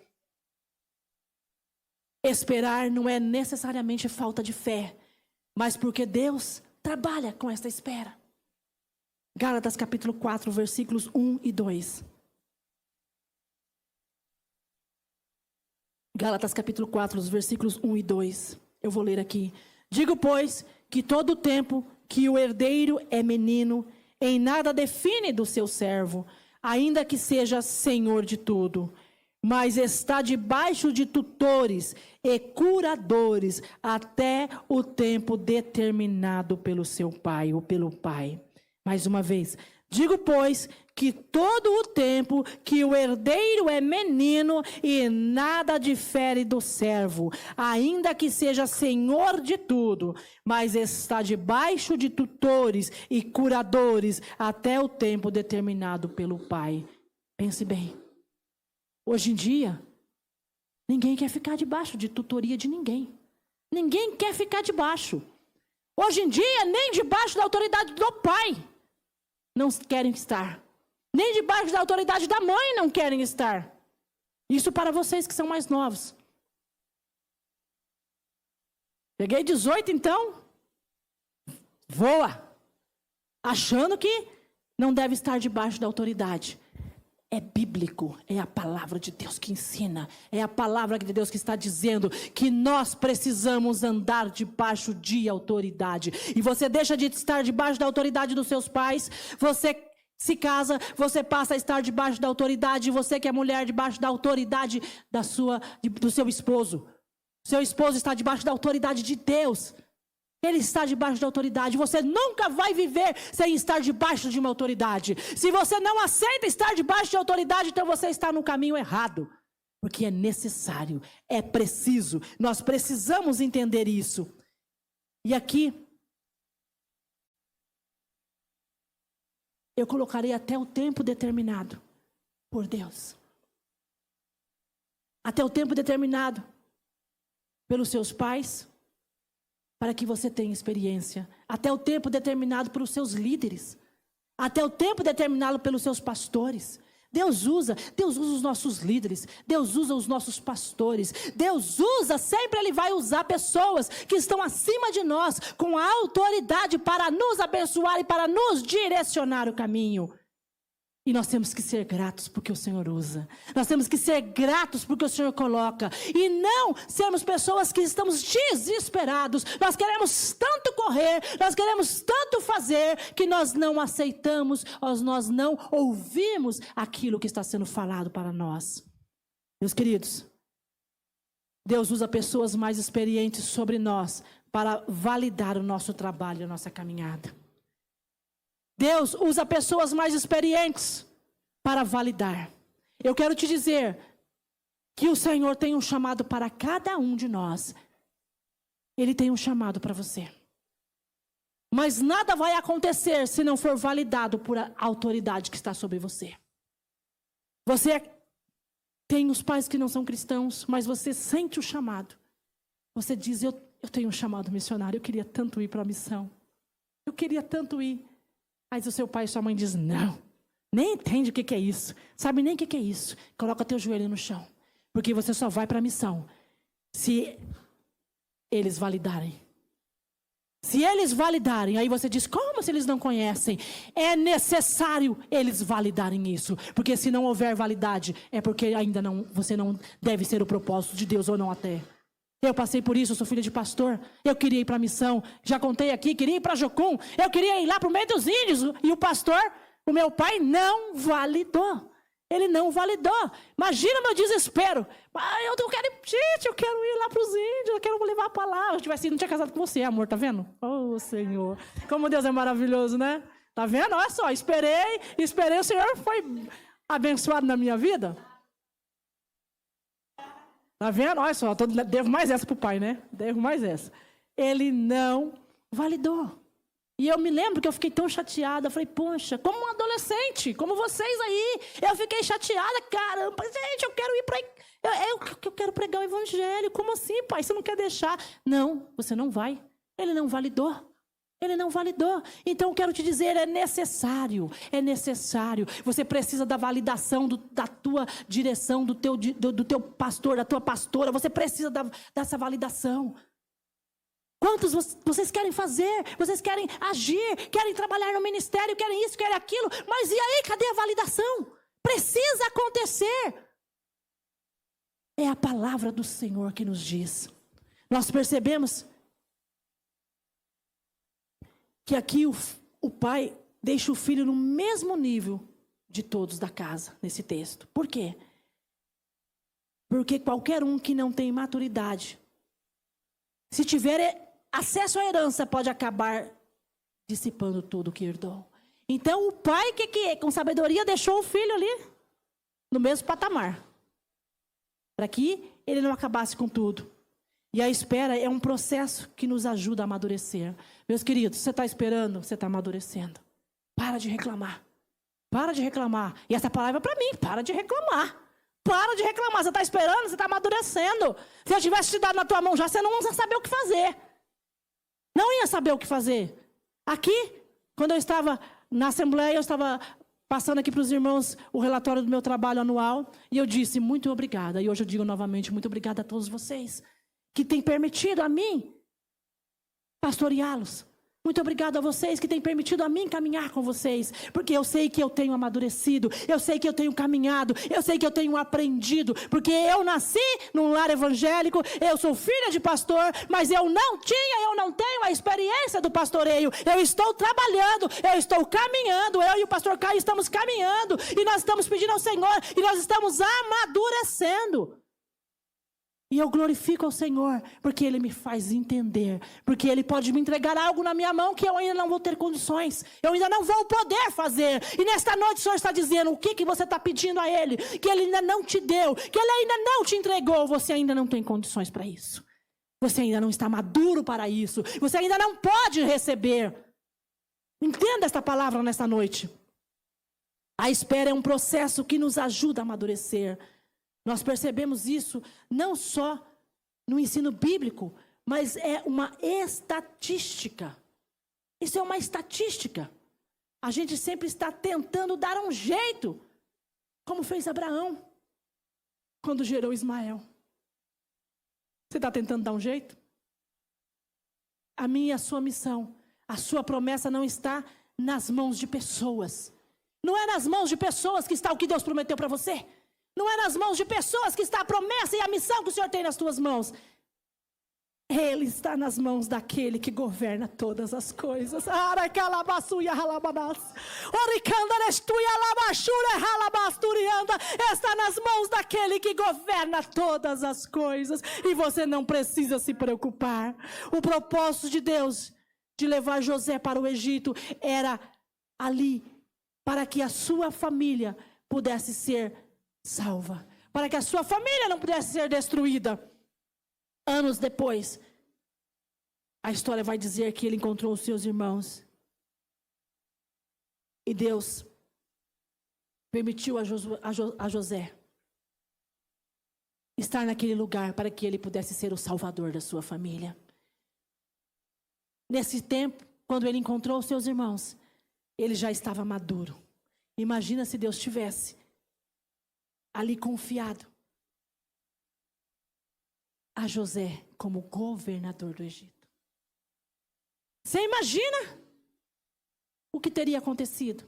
esperar não é necessariamente falta de fé, mas porque Deus trabalha com esta espera. Gálatas capítulo 4, versículos 1 e 2. Gálatas capítulo 4, os versículos 1 e 2. Eu vou ler aqui. Digo, pois, que todo o tempo que o herdeiro é menino, em nada define do seu servo, ainda que seja senhor de tudo, mas está debaixo de tutores e curadores até o tempo determinado pelo seu pai ou pelo pai. Mais uma vez, digo, pois, que todo o tempo que o herdeiro é menino e nada difere do servo, ainda que seja senhor de tudo, mas está debaixo de tutores e curadores até o tempo determinado pelo pai. Pense bem, hoje em dia, ninguém quer ficar debaixo de tutoria de ninguém. Ninguém quer ficar debaixo. Hoje em dia, nem debaixo da autoridade do pai não querem estar. Nem debaixo da autoridade da mãe não querem estar. Isso para vocês que são mais novos. Peguei 18, então. Voa. Achando que não deve estar debaixo da autoridade. É bíblico, é a palavra de Deus que ensina, é a palavra de Deus que está dizendo que nós precisamos andar debaixo de autoridade. E você deixa de estar debaixo da autoridade dos seus pais, você se casa, você passa a estar debaixo da autoridade, você que é mulher, debaixo da autoridade do seu esposo. Seu esposo está debaixo da autoridade de Deus. Ele está debaixo da autoridade. Você nunca vai viver sem estar debaixo de uma autoridade. Se você não aceita estar debaixo de autoridade, então você está no caminho errado. Porque é necessário, é preciso. Nós precisamos entender isso. E aqui, eu colocarei até o tempo determinado por Deus. Até o tempo determinado pelos seus pais, para que você tenha experiência. Até o tempo determinado pelos seus líderes. Até o tempo determinado pelos seus pastores. Deus usa os nossos líderes. Deus usa os nossos pastores. Deus usa, sempre Ele vai usar pessoas que estão acima de nós, com a autoridade para nos abençoar e para nos direcionar o caminho. E nós temos que ser gratos porque o Senhor usa. Nós temos que ser gratos porque o Senhor coloca. E não sermos pessoas que estamos desesperados. Nós queremos tanto correr, nós queremos tanto fazer, que nós não aceitamos, nós não ouvimos aquilo que está sendo falado para nós. Meus queridos, Deus usa pessoas mais experientes sobre nós para validar o nosso trabalho, a nossa caminhada. Deus usa pessoas mais experientes para validar. Eu quero te dizer que o Senhor tem um chamado para cada um de nós. Ele tem um chamado para você. Mas nada vai acontecer se não for validado por a autoridade que está sobre você. Você Tem os pais que não são cristãos, mas você sente o chamado. Você diz, eu tenho um chamado missionário, eu queria tanto ir para a missão. Eu queria tanto ir. Mas o seu pai e sua mãe dizem, não, nem entende o que é isso. Sabe nem o que é isso. Coloca teu joelho no chão. Porque você só vai para a missão se eles validarem. Se eles validarem, aí você diz, como se eles não conhecem? É necessário eles validarem isso. Porque se não houver validade, é porque ainda não, você não deve ser o propósito de Deus ou não até. Eu passei por isso, eu sou filha de pastor. Eu queria ir para a missão. Já contei aqui, queria ir para Jocum. Eu queria ir lá para o meio dos índios. E o pastor, o meu pai, não validou. Ele não validou. Imagina o meu desespero. Eu não quero ir, gente, eu quero ir lá para os índios, eu quero levar para lá. Se eu tivesse ido, não tinha casado com você, amor, tá vendo? Oh, Senhor. Como Deus é maravilhoso, né? Tá vendo? Olha só, esperei, o Senhor foi abençoado na minha vida. Tá vendo? Olha só, devo mais essa pro pai, né? Devo mais essa. Ele não validou. E eu me lembro que eu fiquei tão chateada. Eu falei, poxa, como um adolescente, como vocês aí. Eu fiquei chateada, caramba. Gente, eu quero ir para... Eu quero pregar o evangelho. Como assim, pai? Você não quer deixar? Não, você não vai. Ele não validou. Ele não validou. Então, eu quero te dizer, é necessário. Você precisa da validação da tua direção, do teu pastor, da tua pastora. Você precisa dessa validação. Quantos vocês querem fazer? Vocês querem agir? Querem trabalhar no ministério? Querem isso, querem aquilo? Mas e aí, cadê a validação? Precisa acontecer. É a palavra do Senhor que nos diz. Nós percebemos que aqui o pai deixa o filho no mesmo nível de todos da casa, nesse texto. Por quê? Porque qualquer um que não tem maturidade, se tiver acesso à herança, pode acabar dissipando tudo o que herdou. Então o pai, com sabedoria, deixou o filho ali, no mesmo patamar, para que ele não acabasse com tudo. E a espera é um processo que nos ajuda a amadurecer. Meus queridos, você está esperando, você está amadurecendo. Para de reclamar. Para de reclamar. E essa palavra é para mim, para de reclamar. Para de reclamar, você está esperando, você está amadurecendo. Se eu tivesse te dado na tua mão já, você não ia saber o que fazer. Não ia saber o que fazer. Aqui, quando eu estava na Assembleia, eu estava passando aqui para os irmãos o relatório do meu trabalho anual. E eu disse, muito obrigada. E hoje eu digo novamente, muito obrigada a todos vocês que têm permitido a mim pastoreá-los. Muito obrigado a vocês que têm permitido a mim caminhar com vocês. Porque eu sei que eu tenho amadurecido. Eu sei que eu tenho caminhado. Eu sei que eu tenho aprendido. Porque eu nasci num lar evangélico. Eu sou filha de pastor. Mas eu não tenho a experiência do pastoreio. Eu estou trabalhando. Eu estou caminhando. Eu e o pastor Caio estamos caminhando. E nós estamos pedindo ao Senhor. E nós estamos amadurecendo. E eu glorifico ao Senhor, porque Ele me faz entender. Porque Ele pode me entregar algo na minha mão que eu ainda não vou ter condições. Eu ainda não vou poder fazer. E nesta noite o Senhor está dizendo o que você está pedindo a Ele. Que Ele ainda não te deu. Que Ele ainda não te entregou. Você ainda não tem condições para isso. Você ainda não está maduro para isso. Você ainda não pode receber. Entenda esta palavra nesta noite. A espera é um processo que nos ajuda a amadurecer. Nós percebemos isso não só no ensino bíblico, mas é uma estatística. Isso é uma estatística. A gente sempre está tentando dar um jeito, como fez Abraão, quando gerou Ismael. Você está tentando dar um jeito? A minha e a sua missão, a sua promessa não está nas mãos de pessoas. Não é nas mãos de pessoas que está o que Deus prometeu para você. Não é nas mãos de pessoas que está a promessa e a missão que o Senhor tem nas tuas mãos. Ele está nas mãos daquele que governa todas as coisas. Está nas mãos daquele que governa todas as coisas. E você não precisa se preocupar. O propósito de Deus de levar José para o Egito era ali para que a sua família pudesse ser salva, para que a sua família não pudesse ser destruída. Anos depois, a história vai dizer que ele encontrou os seus irmãos. E Deus permitiu a José estar naquele lugar para que ele pudesse ser o salvador da sua família. Nesse tempo, quando ele encontrou os seus irmãos, ele já estava maduro. Imagina se Deus tivesse ali confiado a José como governador do Egito. Você imagina o que teria acontecido?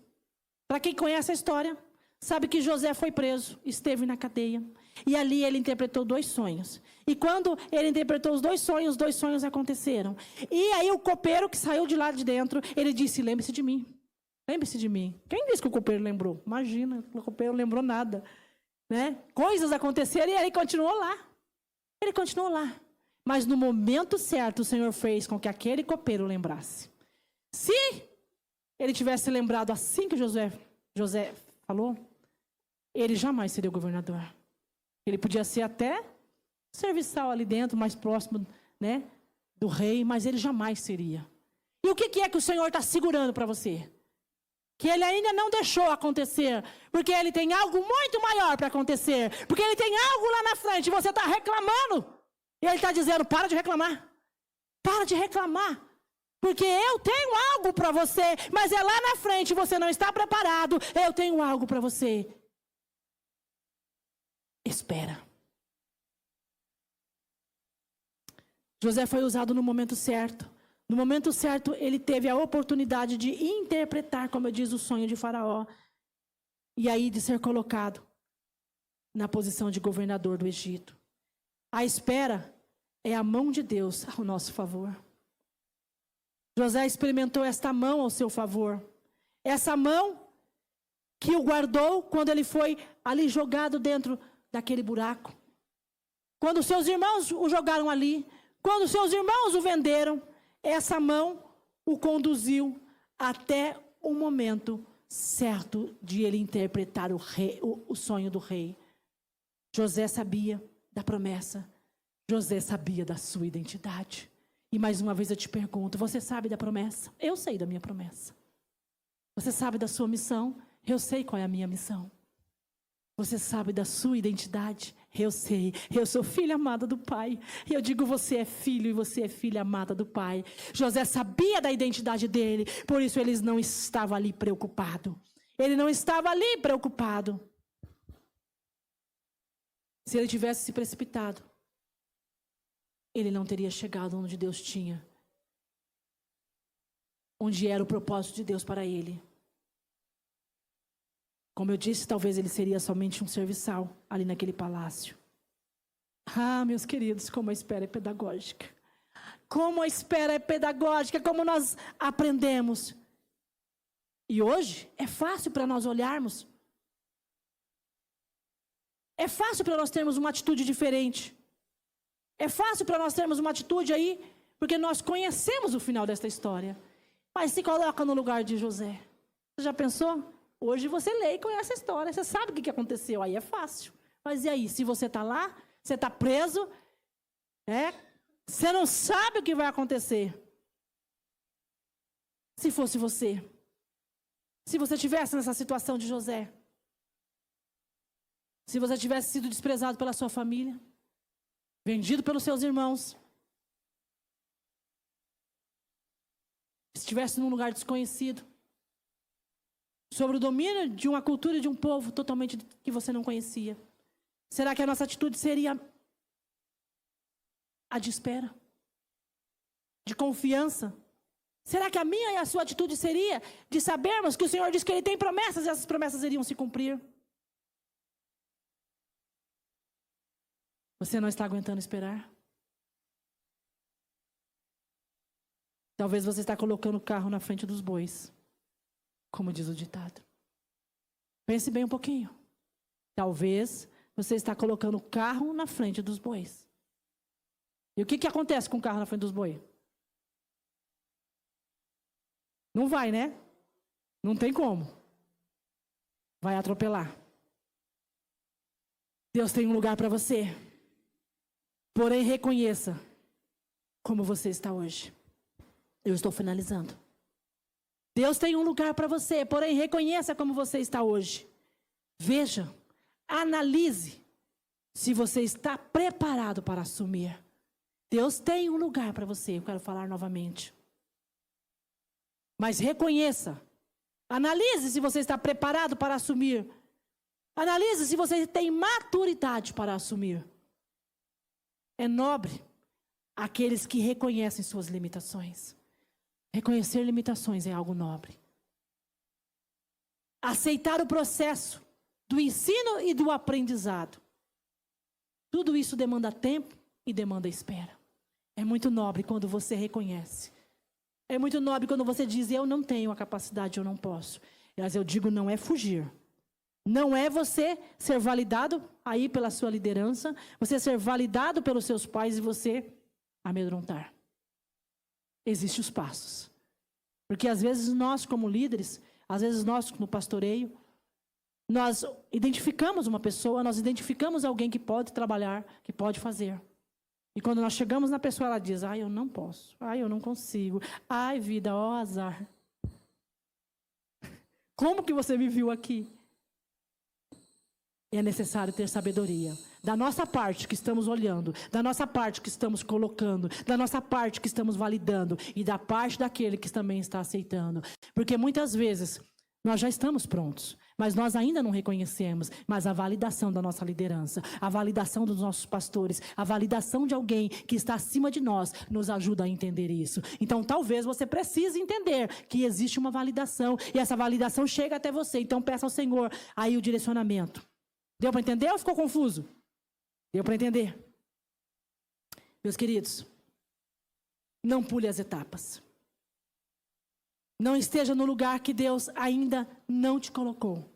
Para quem conhece a história, sabe que José foi preso, esteve na cadeia. E ali ele interpretou 2 sonhos. E quando ele interpretou os 2 sonhos aconteceram. E aí o copeiro que saiu de lá de dentro, ele disse, lembre-se de mim. Lembre-se de mim. Quem disse que o copeiro lembrou? Imagina, o copeiro não lembrou nada. Né? Coisas aconteceram e ele continuou lá. Ele continuou lá. Mas no momento certo, o Senhor fez com que aquele copeiro lembrasse. Se ele tivesse lembrado assim que José falou, ele jamais seria o governador. Ele podia ser até serviçal ali dentro, mais próximo, né, do rei, mas ele jamais seria. E o que é que o Senhor está segurando para você? Que ele ainda não deixou acontecer, porque ele tem algo muito maior para acontecer, porque ele tem algo lá na frente, e você está reclamando, e ele está dizendo, para de reclamar, porque eu tenho algo para você, mas é lá na frente, você não está preparado, eu tenho algo para você. Espera. José foi usado no momento certo. No momento certo, ele teve a oportunidade de interpretar, como eu diz, o sonho de Faraó. E aí de ser colocado na posição de governador do Egito. A espera é a mão de Deus ao nosso favor. José experimentou esta mão ao seu favor. Essa mão que o guardou quando ele foi ali jogado dentro daquele buraco. Quando seus irmãos o jogaram ali, quando seus irmãos o venderam, essa mão o conduziu até o momento certo de ele interpretar o sonho do rei. José sabia da promessa. José sabia da sua identidade. E mais uma vez eu te pergunto, você sabe da promessa? Eu sei da minha promessa. Você sabe da sua missão? Eu sei qual é a minha missão. Você sabe da sua identidade? Eu sei, eu sou filha amada do Pai. E eu digo, você é filho e você é filha amada do Pai. José sabia da identidade dele, por isso ele não estava ali preocupado. Ele não estava ali preocupado. Se ele tivesse se precipitado, ele não teria chegado onde Deus tinha. Onde era o propósito de Deus para ele. Como eu disse, talvez ele seria somente um serviçal ali naquele palácio. Ah, meus queridos, como a espera é pedagógica. Como a espera é pedagógica, como nós aprendemos. E hoje é fácil para nós olharmos. É fácil para nós termos uma atitude diferente. É fácil para nós termos uma atitude aí, porque nós conhecemos o final desta história. Mas se coloca no lugar de José. Você já pensou? Hoje você lê e conhece a história, você sabe o que aconteceu, aí é fácil. Mas e aí, se você está lá, você está preso, você não sabe o que vai acontecer. Se fosse você, se você estivesse nessa situação de José, se você tivesse sido desprezado pela sua família, vendido pelos seus irmãos, estivesse num lugar desconhecido, sobre o domínio de uma cultura e de um povo totalmente que você não conhecia. Será que a nossa atitude seria a de espera? De confiança? Será que a minha e a sua atitude seria de sabermos que o Senhor diz que Ele tem promessas e essas promessas iriam se cumprir? Você não está aguentando esperar? Talvez você está colocando o carro na frente dos bois. Como diz o ditado. Pense bem um pouquinho. Talvez você está colocando o carro na frente dos bois. E o que acontece com o carro na frente dos bois? Não vai, né? Não tem como. Vai atropelar. Deus tem um lugar para você. Porém, reconheça como você está hoje. Eu estou finalizando. Deus tem um lugar para você, porém reconheça como você está hoje. Veja, analise se você está preparado para assumir. Deus tem um lugar para você, eu quero falar novamente. Mas reconheça, analise se você está preparado para assumir. Analise se você tem maturidade para assumir. É nobre aqueles que reconhecem suas limitações. Reconhecer limitações é algo nobre. Aceitar o processo do ensino e do aprendizado. Tudo isso demanda tempo e demanda espera. É muito nobre quando você reconhece. É muito nobre quando você diz, eu não tenho a capacidade, eu não posso. Mas eu digo, não é fugir. Não é você ser validado aí pela sua liderança, você ser validado pelos seus pais e você amedrontar. Existem os passos. Porque às vezes nós como líderes, às vezes nós no pastoreio, nós identificamos uma pessoa, nós identificamos alguém que pode trabalhar, que pode fazer. E quando nós chegamos na pessoa, ela diz, eu não posso, eu não consigo, vida, ó azar. Como que você me viu aqui? É necessário ter sabedoria. Da nossa parte que estamos olhando, da nossa parte que estamos colocando, da nossa parte que estamos validando e da parte daquele que também está aceitando. Porque muitas vezes nós já estamos prontos, mas nós ainda não reconhecemos. Mas a validação da nossa liderança, a validação dos nossos pastores, a validação de alguém que está acima de nós, nos ajuda a entender isso. Então talvez você precise entender que existe uma validação e essa validação chega até você. Então peça ao Senhor aí o direcionamento. Deu para entender ou ficou confuso? Deu para entender? Meus queridos, não pule as etapas. Não esteja no lugar que Deus ainda não te colocou.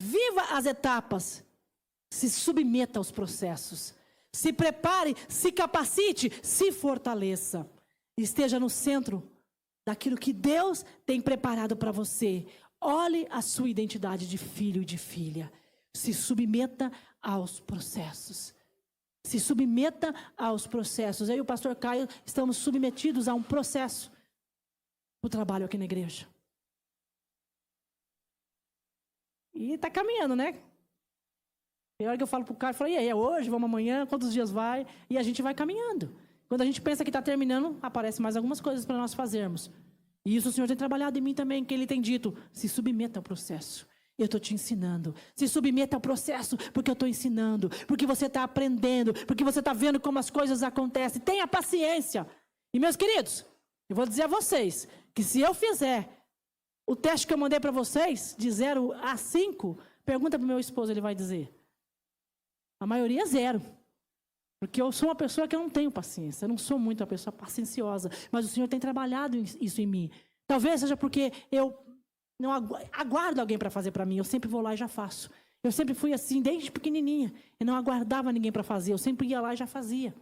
Viva as etapas. Se submeta aos processos. Se prepare, se capacite, se fortaleça. Esteja no centro daquilo que Deus tem preparado para você. Olhe a sua identidade de filho e de filha. Se submeta aos processos. Se submeta aos processos. Eu e o pastor Caio estamos submetidos a um processo. O trabalho aqui na igreja. E está caminhando, né? Tem hora que eu falo para o cara, e aí, é hoje, vamos amanhã, quantos dias vai? E a gente vai caminhando. Quando a gente pensa que está terminando, aparecem mais algumas coisas para nós fazermos. E isso o Senhor tem trabalhado em mim também, que Ele tem dito, se submeta ao processo. Eu estou te ensinando. Se submeta ao processo, porque eu estou ensinando. Porque você está aprendendo. Porque você está vendo como as coisas acontecem. Tenha paciência. E meus queridos, eu vou dizer a vocês, que se eu fizer o teste que eu mandei para vocês, de 0 a 5, pergunta para o meu esposo, ele vai dizer. A maioria é 0. Porque eu sou uma pessoa que eu não tenho paciência. Eu não sou muito uma pessoa pacienciosa. Mas o Senhor tem trabalhado isso em mim. Talvez seja porque eu não aguardo alguém para fazer para mim. Eu sempre vou lá e já faço. Eu sempre fui assim, desde pequenininha. Eu não aguardava ninguém para fazer. Eu sempre ia lá e já fazia.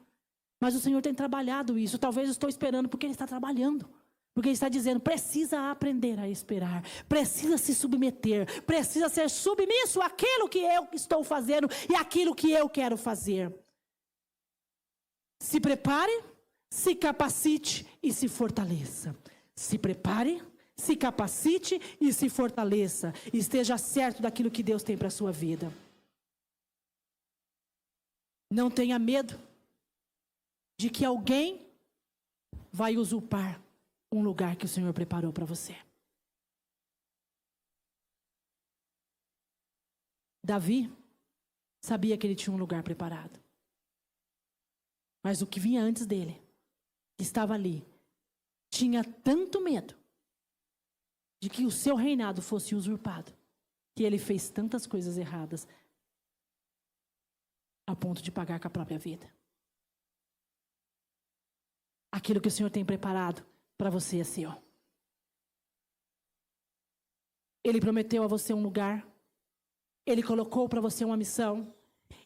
Mas o Senhor tem trabalhado isso. Talvez eu estou esperando porque Ele está trabalhando. Porque Ele está dizendo, precisa aprender a esperar. Precisa se submeter. Precisa ser submisso àquilo que eu estou fazendo e àquilo que eu quero fazer. Se prepare, se capacite e se fortaleça. Se prepare, se capacite e se fortaleça. Esteja certo daquilo que Deus tem para a sua vida. Não tenha medo de que alguém vai usurpar um lugar que o Senhor preparou para você. Davi sabia que ele tinha um lugar preparado. Mas o que vinha antes dele, que estava ali, tinha tanto medo de que o seu reinado fosse usurpado, que ele fez tantas coisas erradas, a ponto de pagar com a própria vida. Aquilo que o Senhor tem preparado para você é seu. Ele prometeu a você um lugar. Ele colocou para você uma missão.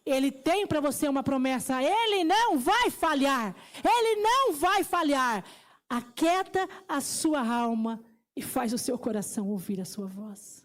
Ele tem para você uma promessa. Ele não vai falhar. Ele não vai falhar. Aquieta a sua alma e faz o seu coração ouvir a sua voz.